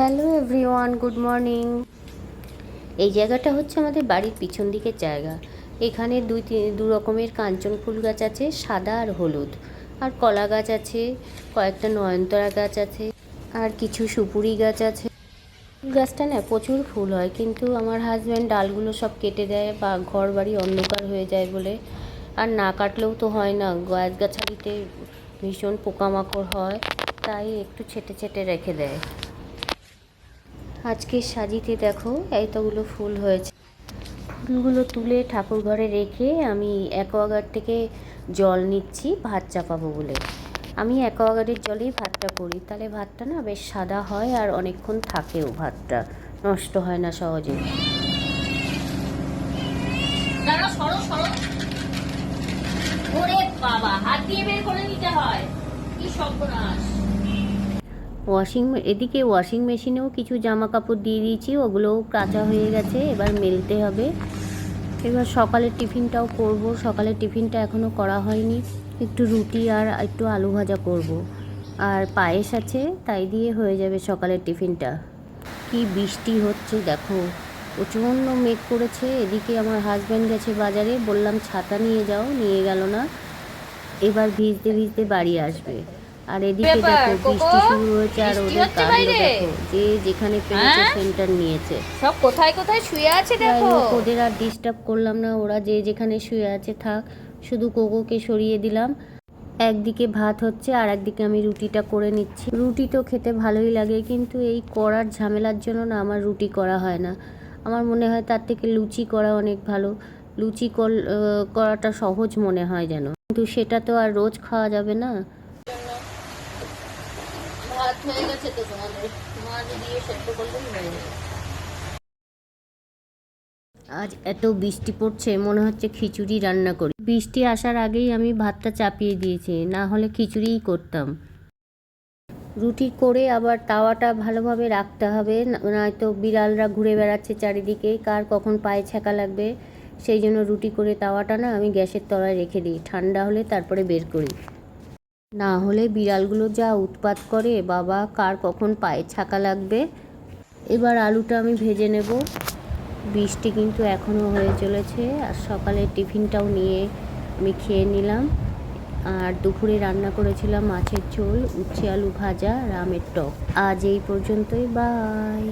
Hello everyone, good morning. এই জায়গাটা হচ্ছে আমাদের বাড়ির পিছন দিকের জায়গা। এখানে দু রকমের কাঞ্চন ফুল গাছ আছে, সাদা আর হলুদ। আর কলা গাছ আছে, কয়েকটা নয়নতারা গাছ আছে, আর কিছু সুপুরি গাছ আছে। ফুল গাছটা না প্রচুর ফুল হয়, কিন্তু আমার হাজব্যান্ড ডালগুলো সব কেটে দেয় বা ঘর বাড়ি অন্ধকার হয়ে যায় বলে। আর না কাটলেও তো হয় না, গাছগাছালিতে ভীষণ পোকামাকড় হয়, তাই একটু ছেটে ছেটে রেখে দেয়। আজকে সাজিতে দেখো এতগুলো ফুল হয়েছে। ফুলগুলো তুলে ঠাকুর ঘরে রেখে আমি অ্যাকোয়াগার্ড থেকে জল নিচ্ছি ভাত চাপাবো বলে। আমি অ্যাকোয়াগার্ডের জলেই ভাতটা করি, তাহলে ভাতটা না বেশ সাদা হয় আর অনেকক্ষণ থাকেও, ভাতটা নষ্ট হয় না সহজে। এদিকে ওয়াশিং মেশিনেও কিছু জামা কাপড় দিয়ে দিয়েছি, ওগুলোও কাচা হয়ে গেছে, এবার মেলতে হবে। এবার সকালের টিফিনটাও করব। সকালের টিফিনটা এখনও করা হয়নি, একটু রুটি আর একটু আলু ভাজা করব, আর পায়েস আছে, তাই দিয়ে হয়ে যাবে সকালের টিফিনটা। কি বৃষ্টি হচ্ছে দেখো, প্রচণ্ড মেঘ করেছে। এদিকে আমার হাজব্যান্ড গেছে বাজারে, বললাম ছাতা নিয়ে যাও, নিয়ে গেল না। এবার ভিজতে ভিজতে বাড়ি আসবে। আর এদিকে দেখো বৃষ্টি শুরু হয়েছে, আর ওদের কাণ্ড দেখো, যে যেখানে পেরেছে সেন্টার নিয়েছে। সব কোথায় কোথায় শুয়ে আছে দেখো। ওদের আর ডিস্টার্ব করলাম না, ওরা যে যেখানে শুয়ে আছে থাক, শুধু কোকোকে সরিয়ে দিলাম। একদিকে ভাত হচ্ছে আর একদিকে আমি রুটিটা করে নিচ্ছি। রুটি তো খেতে ভালোই লাগে, কিন্তু এই করার ঝামেলার জন্য না আমার রুটি করা হয় না। আমার মনে হয় তার থেকে লুচি করা অনেক ভালো। লুচি করাটা সহজ মনে হয় যেন, কিন্তু সেটা তো আর রোজ খাওয়া যাবে না। ভাত হয়ে গেছে তো তোমাদের, মাছ দিয়ে সেদ্ধ করলেই হয়ে যাবে। আজ এত বৃষ্টি পড়ছে, মনে হচ্ছে খিচুড়ি রান্না করি। বৃষ্টি আসার আগেই আমি ভাতটা চাপিয়ে দিয়েছি, না হলে খিচুড়িই করতাম। রুটি করে আবার তাওয়াটা ভালোভাবে রাখতে হবে, নয়তো বিড়ালরা ঘুরে বেড়াচ্ছে চারিদিকে, কার কখন পায়ে ছ্যাঁকা লাগবে। সেই জন্য রুটি করে তাওয়াটা না আমি গ্যাসের তলায় রেখে দিই, ঠান্ডা হলে তারপরে বের করি। না হলে বিড়ালগুলো যা উৎপাত করে, বাবা কার কখন পায়ে ছ্যাঁকা লাগবে। এবার আলুটা আমি ভেজে নেব। বৃষ্টি কিন্তু এখনও হয়ে চলেছে, আর সকালের টিফিনটাও নিয়ে আমি খেয়ে নিলাম। আর দুপুরে রান্না করেছিলাম মাছের ঝোল, উচ্ছে আলু ভাজা আর আমের টক। আজ এই পর্যন্তই, বাই।